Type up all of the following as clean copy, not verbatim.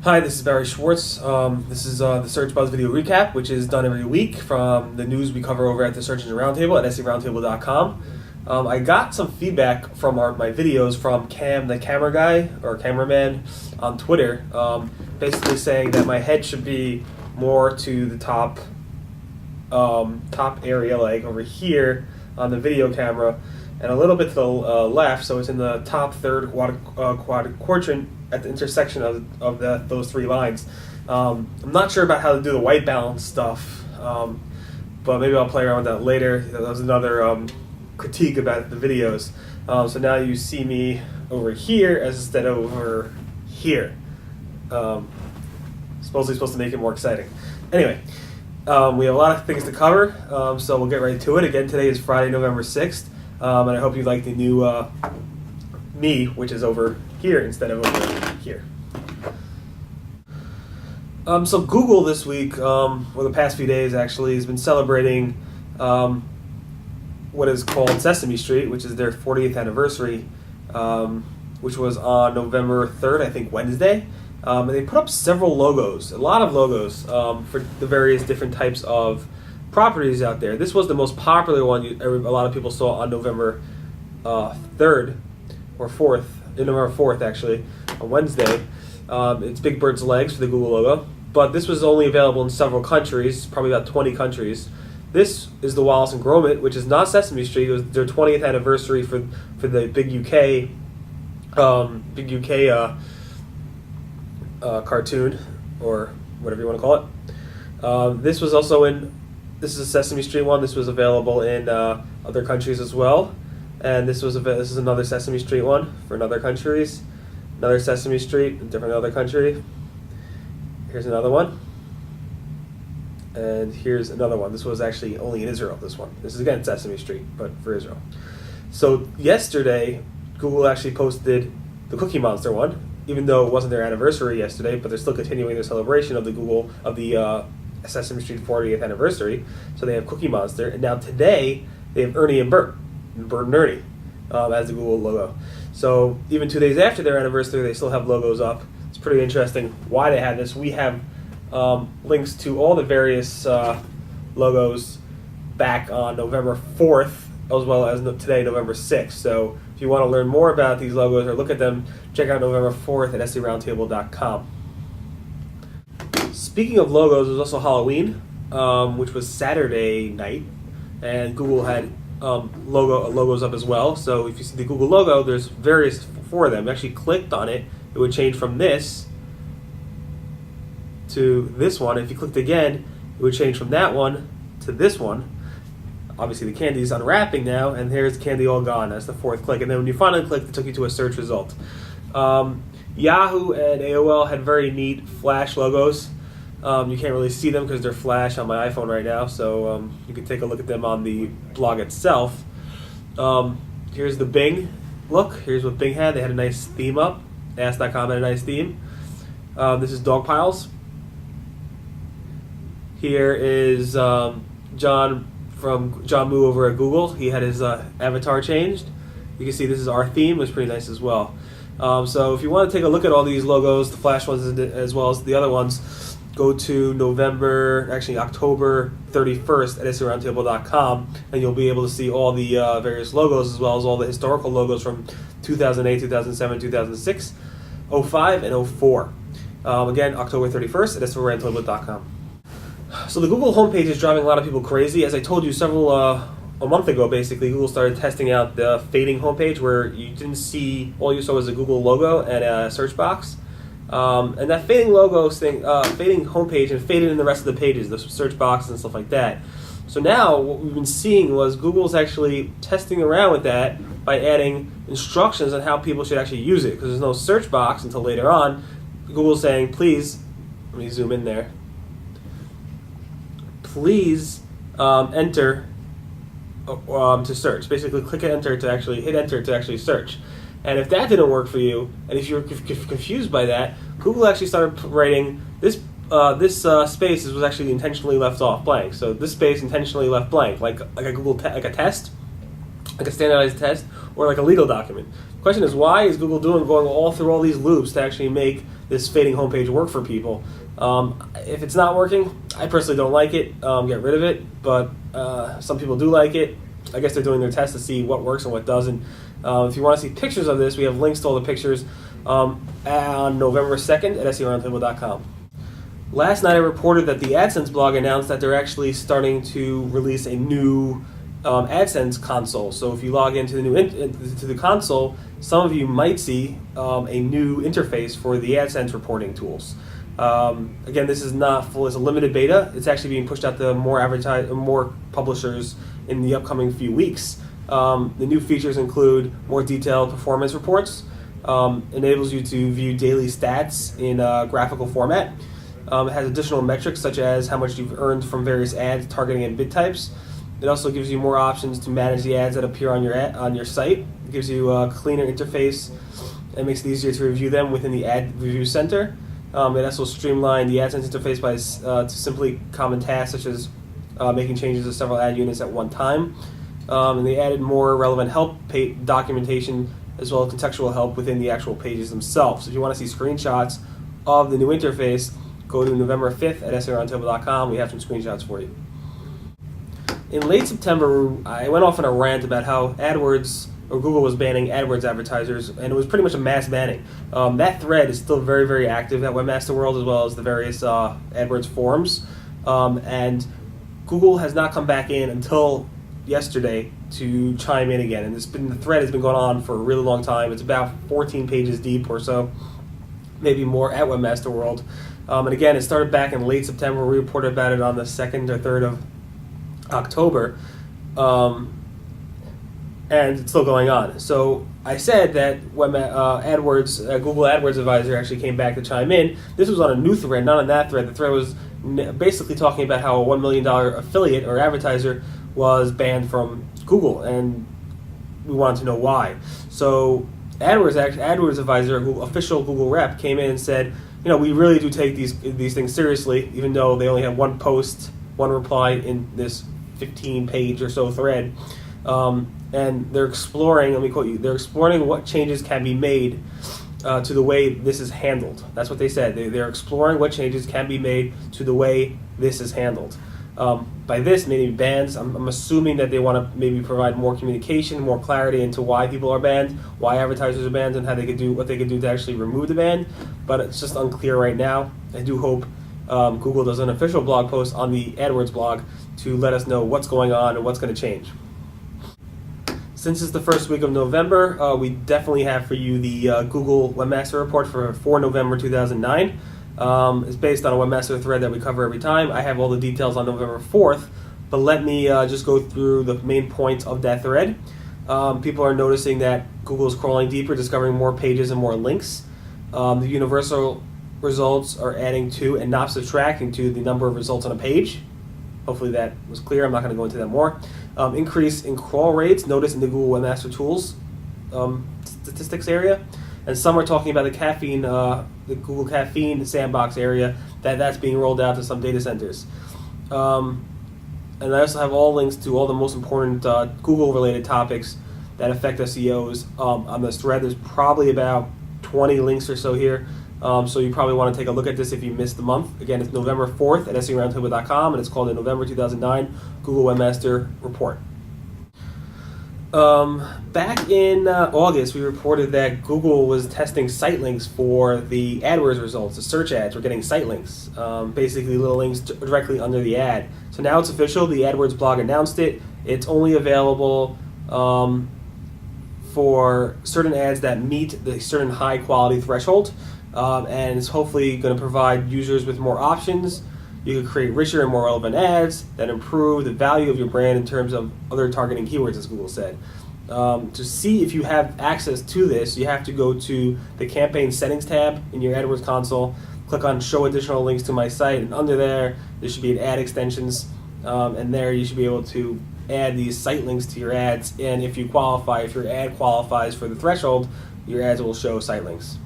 Hi, this is Barry Schwartz. This is the Search Buzz video recap, which is done every week from the news we cover over at the Search Engine Roundtable at seroundtable.com. I got some feedback from my videos from Cam, the camera guy or cameraman on Twitter, basically saying that my head should be more to the top area, like over here on the video camera, and a little bit to the left, so it's in the top third quadrant at the intersection of those three lines. I'm not sure about how to do the white balance stuff, but maybe I'll play around with that later. That was another critique about the videos. So now you see me over here instead of over here. Supposedly supposed to make it more exciting. Anyway, we have a lot of things to cover, so we'll get right to it. Again, today is Friday, November 6th, and I hope you like the new me, which is over here instead of over here. So Google this week, or the past few days actually, has been celebrating what is called Sesame Street, which is their 40th anniversary, which was on November 3rd, I think Wednesday. And they put up several logos, a lot of logos for the various different types of properties out there. This was the most popular one a lot of people saw on November 3rd or 4th, November 4th actually, on Wednesday. It's Big Bird's legs for the Google logo, but this was only available in several countries, probably about 20 countries. This is the Wallace and Gromit, which is not Sesame Street. It was their 20th anniversary for the big UK cartoon, or whatever you want to call it. This was also this is a Sesame Street one. This was available in other countries as well. And this is another Sesame Street one for other countries. Another Sesame Street, a different other country. Here's another one. And here's another one. This was actually only in Israel, this one. This is again Sesame Street, but for Israel. So yesterday, Google actually posted the Cookie Monster one, even though it wasn't their anniversary yesterday, but they're still continuing their celebration of the Sesame Street 40th anniversary. So they have Cookie Monster, and now today they have Ernie and Bert and Ernie as the Google logo. So even 2 days after their anniversary, they still have logos up. It's pretty interesting why they had this. We have links to all the various logos back on November 4th, as well as today, November 6th. So if you want to learn more about these logos or look at them, check out November 4th at seroundtable.com. Speaking of logos, it was also Halloween, which was Saturday night, and Google had logos up as well. So if you see the Google logo, there's various for them. Actually clicked on it, it would change from this to this one. If you clicked again, it would change from that one to this one. Obviously the candy is unwrapping now, and here's the candy all gone. That's the fourth click. And then when you finally clicked, it took you to a search result. Yahoo and AOL had very neat Flash logos. You can't really see them because they're Flash on my iPhone right now, so you can take a look at them on the blog itself. Here's the Bing look. Here's what Bing had. They had a nice theme up. Ask.com had a nice theme. This is Dog Piles. Here is John Moo over at Google. He had his avatar changed. You can see this is our theme. It was pretty nice as well. So if you want to take a look at all these logos, the Flash ones as well as the other ones, go to October 31st at seroundtable.com, and you'll be able to see all the various logos as well as all the historical logos from 2008, 2007, 2006, 05, and 04. Again, October 31st at seroundtable.com. So the Google homepage is driving a lot of people crazy. As I told you a month ago, basically, Google started testing out the fading homepage where you didn't see, all you saw was a Google logo and a search box. And that fading logo thing, fading homepage, and faded in the rest of the pages, the search boxes and stuff like that. So now what we've been seeing was Google's actually testing around with that by adding instructions on how people should actually use it, because there's no search box until later on. Google's saying, please, let me zoom in there. Please enter to search. Basically, click hit enter to actually search. And if that didn't work for you, and if you're confused by that, Google actually started writing this space was actually intentionally left off blank. So this space intentionally left blank, like a Google like a test, like a standardized test, or like a legal document. The question is, why is Google going all through all these loops to actually make this fading homepage work for people. If it's not working, I personally don't like it. Get rid of it. But some people do like it. I guess they're doing their test to see what works and what doesn't. If you want to see pictures of this, we have links to all the pictures on November 2nd at SEOroundtable.com. Last night I reported that the AdSense blog announced that they're actually starting to release a new AdSense console. So if you log into the new to the console, some of you might see a new interface for the AdSense reporting tools. Again, this is not full; it's a limited beta. It's actually being pushed out to more publishers in the upcoming few weeks. The new features include more detailed performance reports, enables you to view daily stats in a graphical format. It has additional metrics such as how much you've earned from various ads, targeting, and bid types. It also gives you more options to manage the ads that appear on your site. It gives you a cleaner interface and makes it easier to review them within the Ad Review Center. It also streamlined the AdSense interface by to simply common tasks such as making changes to several ad units at one time. And they added more relevant help documentation as well as contextual help within the actual pages themselves. So if you want to see screenshots of the new interface, go to November 5th at SEOroundtable.com. We have some screenshots for you. In late September, I went off on a rant about how AdWords or Google was banning AdWords advertisers, and it was pretty much a mass banning. That thread is still very, very active at Webmaster World as well as the various AdWords forums. And Google has not come back in until yesterday to chime in again. And the thread has been going on for a really long time. It's about 14 pages deep or so, maybe more, at Webmaster World. And again, it started back in late September. We reported about it on the 2nd or 3rd of October. And it's still going on. So I said that when AdWords, Google AdWords Advisor actually came back to chime in. This was on a new thread, not on that thread. The thread was basically talking about how a $1 million affiliate or advertiser was banned from Google, and we wanted to know why. So AdWords Advisor, official Google rep, came in and said, we really do take these things seriously, even though they only have one post, one reply in this 15-page or so thread. And they're exploring, let me quote you, they're exploring what changes can be made to the way this is handled. That's what they said. They're exploring what changes can be made to the way this is handled. By this, maybe bans, I'm assuming that they want to maybe provide more communication, more clarity into why people are banned, why advertisers are banned, and how they could do what they could do to actually remove the ban. But it's just unclear right now. I do hope Google does an official blog post on the AdWords blog to let us know what's going on and what's going to change. Since it's the first week of November, we definitely have for you the Google Webmaster report for November 2009. It's based on a Webmaster thread that we cover every time. I have all the details on November 4th, but let me just go through the main points of that thread. People are noticing that Google is crawling deeper, discovering more pages and more links. The universal results are adding to and not subtracting to the number of results on a page. Hopefully that was clear. I'm not going to go into that more. Increase in crawl rates, notice in the Google Webmaster Tools statistics area. And some are talking about the Google Caffeine sandbox area, that's being rolled out to some data centers. And I also have all links to all the most important Google-related topics that affect SEOs on this thread. There's probably about 20 links or so here. So you probably want to take a look at this if you missed the month. Again, it's November 4th at SEOroundtable.com, and it's called the November 2009 Google Webmaster Report. Back in August, we reported that Google was testing site links for the AdWords results. The search ads were getting site links, basically little links directly under the ad. So now it's official. The AdWords blog announced it. It's only available for certain ads that meet the certain high quality threshold. And it's hopefully going to provide users with more options. You can create richer and more relevant ads that improve the value of your brand in terms of other targeting keywords, as Google said. To see if you have access to this, you have to go to the campaign settings tab in your AdWords console, click on show additional links to my site, and under there should be an ad extensions, and there you should be able to add these site links to your ads, and if your ad qualifies for the threshold, your ads will show site links.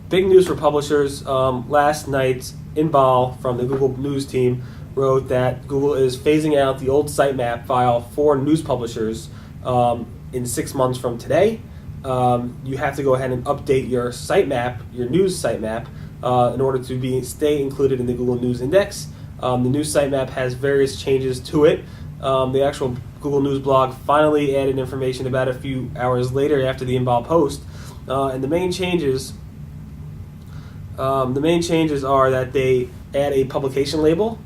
Big news for publishers. Last night, Inbal from the Google News team wrote that Google is phasing out the old sitemap file for news publishers in 6 months from today. you have to go ahead and update your sitemap, your news sitemap, in order to stay included in the Google News Index. The news sitemap has various changes to it. The actual Google News blog finally added information about a few hours later after the inbound post, and the main changes are that they add a publication label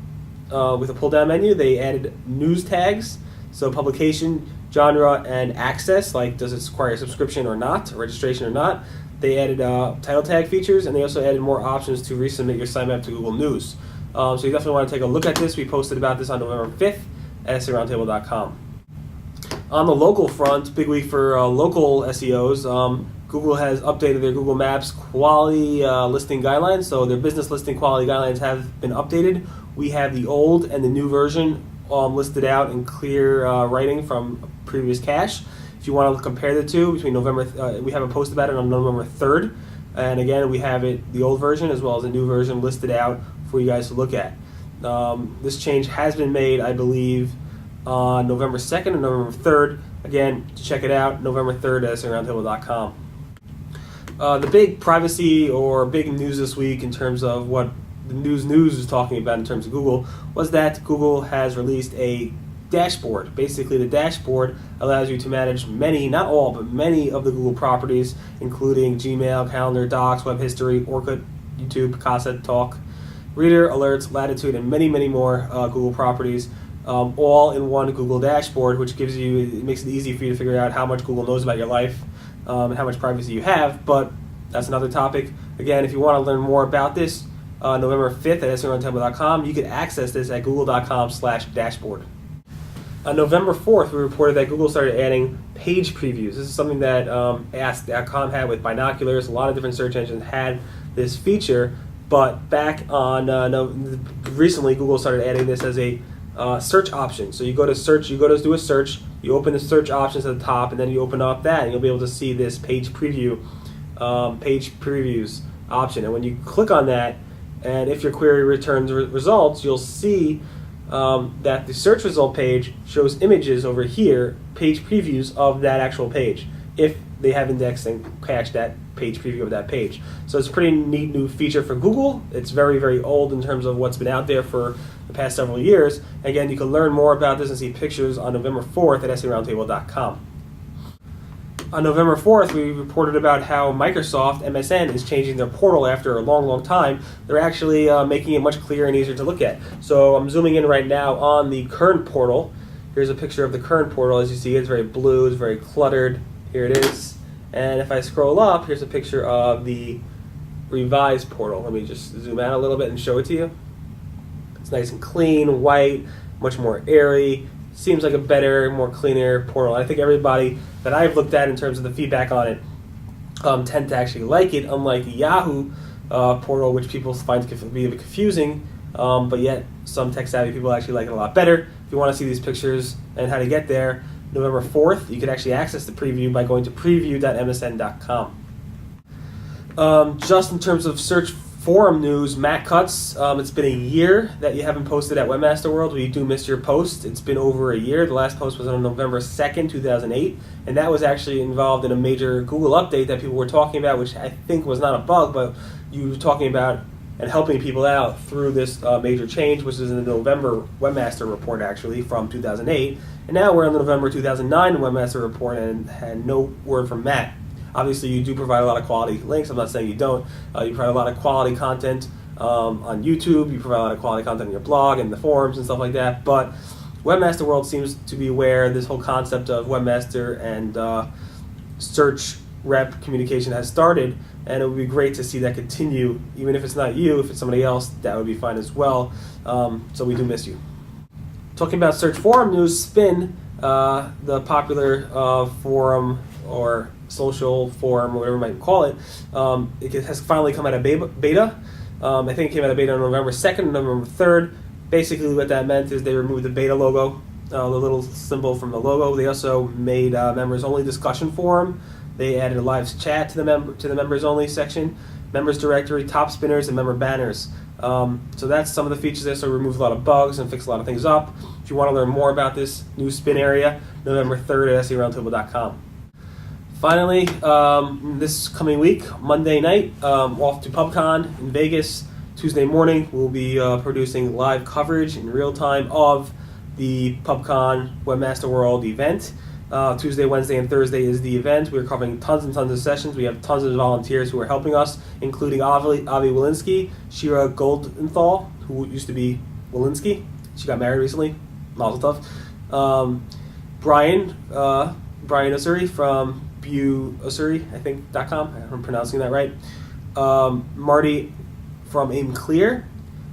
with a pull-down menu. They added news tags, so publication, genre, and access, like does it require a subscription or not, or registration or not. They added title tag features, and they also added more options to resubmit your sitemap to Google News. So you definitely want to take a look at this. We posted about this on November 5th at SEOroundtable.com. On the local front, big week for local SEOs. Google has updated their Google Maps quality listing guidelines, so their business listing quality guidelines have been updated. We have the old and the new version listed out in clear writing from previous cache. If you want to compare the two, between we have a post about it on November 3rd, and again we have the old version as well as the new version listed out for you guys to look at. This change has been made, I believe, on November 2nd and November 3rd. Again, to check it out, November 3rd at SEOroundtable.com. The big privacy or big news this week in terms of what the news is talking about in terms of Google was that Google has released a dashboard. Basically, the dashboard allows you to manage many, not all, but many of the Google properties, including Gmail, Calendar, Docs, Web History, Orkut, YouTube, Picasa, Talk, Reader, Alerts, Latitude, and many, many more Google properties, all in one Google dashboard, which it makes it easy for you to figure out how much Google knows about your life and how much privacy you have. But that's another topic. Again, if you want to learn more about this, November 5th at SEOroundtable.com, you can access this at google.com/dashboard. On November 4th, we reported that Google started adding page previews. This is something that Ask.com had with binoculars. A lot of different search engines had this feature, but back on recently, Google started adding this as a search option. So you go to search, you go to do a search, you open the search options at the top, and then you open up that, and you'll be able to see this page previews option. And when you click on that, and if your query returns results, you'll see that the search result page shows images over here, page previews of that actual page, if they have indexed and cached that page preview of that page. So it's a pretty neat new feature for Google. It's very, very old in terms of what's been out there for the past several years. Again, you can learn more about this and see pictures on November 4th at SEOroundtable.com. On November 4th, we reported about how Microsoftmsn is changing their portal after a long, long time. They're actually making it much clearer and easier to look at. So I'm zooming in right now on the current portal. Here's a picture of the current portal. As you see, it's very blue, it's very cluttered. Here it is. And if I scroll up, here's a picture of the revised portal. Let me just zoom out a little bit and show it to you. It's nice and clean, white, much more airy. Seems like a better, more cleaner portal. I think everybody that I've looked at in terms of the feedback on it tend to actually like it, unlike the Yahoo portal, which people find to be a bit confusing, but yet some tech-savvy people actually like it a lot better. If you want to see these pictures and how to get there, November 4th, you can actually access the preview by going to preview.msn.com. Just in terms of search forum news, Matt Cutts, it's been a year that you haven't posted at Webmaster World. We do miss your post. It's been over a year. The last post was on November 2nd, 2008, and that was actually involved in a major Google update that people were talking about, which I think was not a bug, but you were talking about and helping people out through this major change, which is in the November Webmaster report, actually, from 2008. And now we're in the November 2009 Webmaster report and had no word from Matt. Obviously, you do provide a lot of quality links. I'm not saying you don't. You provide a lot of quality content on YouTube. You provide a lot of quality content on your blog and the forums and stuff like that. But Webmaster World seems to be where this whole concept of Webmaster and search rep communication has started. And it would be great to see that continue. Even if it's not you, if it's somebody else, that would be fine as well. So we do miss you. Talking about search forum news, Spin, the popular forum or social forum, or whatever you might call it, it has finally come out of beta. I think it came out of beta on November 2nd and November 3rd. Basically what that meant is they removed the beta logo, the little symbol from the logo. They also made members-only discussion forum. They added a live chat to the members-only section, members directory, top spinners, and member banners. So that's some of the features there. So we removed a lot of bugs and fixed a lot of things up. If you want to learn more about this new spin area, November 3rd at SEOroundtable.com. Finally, this coming week, Monday night, off to PubCon in Vegas. Tuesday morning, we'll be producing live coverage in real time of the PubCon Webmaster World event. Tuesday, Wednesday, and Thursday is the event. We're covering tons and tons of sessions. We have tons of volunteers who are helping us, including Avi Walensky, Shira Goldenthal, who used to be Walensky. She got married recently. Mazel tov. Brian Osuri from Osuri, I think, .com. I'm pronouncing that right. Marty from AimClear,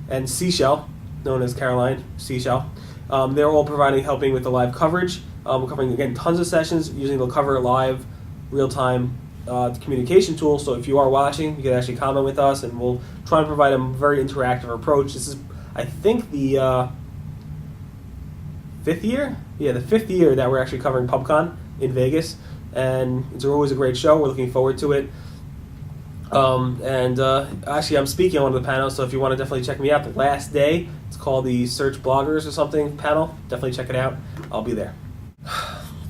and Seashell, known as Caroline Seashell. They're all helping with the live coverage. We're covering, again, tons of sessions using the Cover Live real-time communication tool. So if you are watching, you can actually comment with us, and we'll try and provide a very interactive approach. This is, I think, the fifth year? Yeah, the fifth year that we're actually covering PubCon in Vegas, and it's always a great show. We're looking forward to it. Actually, I'm speaking on one of the panels, so if you want to definitely check me out, the last day, it's called the Search Bloggers or something panel. Definitely check it out. I'll be there.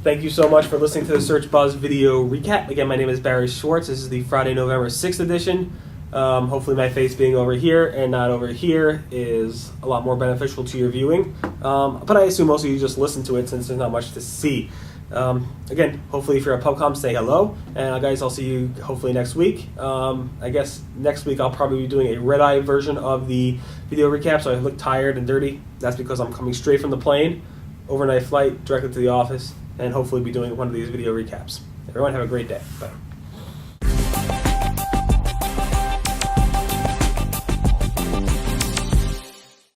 Thank you so much for listening to the Search Buzz video recap. Again, my name is Barry Schwartz. This is the Friday, November 6th edition. Hopefully my face being over here and not over here is a lot more beneficial to your viewing. But I assume most of you just listen to it since there's not much to see. Again, hopefully if you're at PubCon, say hello. And guys, I'll see you hopefully next week. I guess next week I'll probably be doing a red-eye version of the video recap, so I look tired and dirty. That's because I'm coming straight from the plane, overnight flight, directly to the office, and hopefully be doing one of these video recaps. Everyone have a great day. Bye.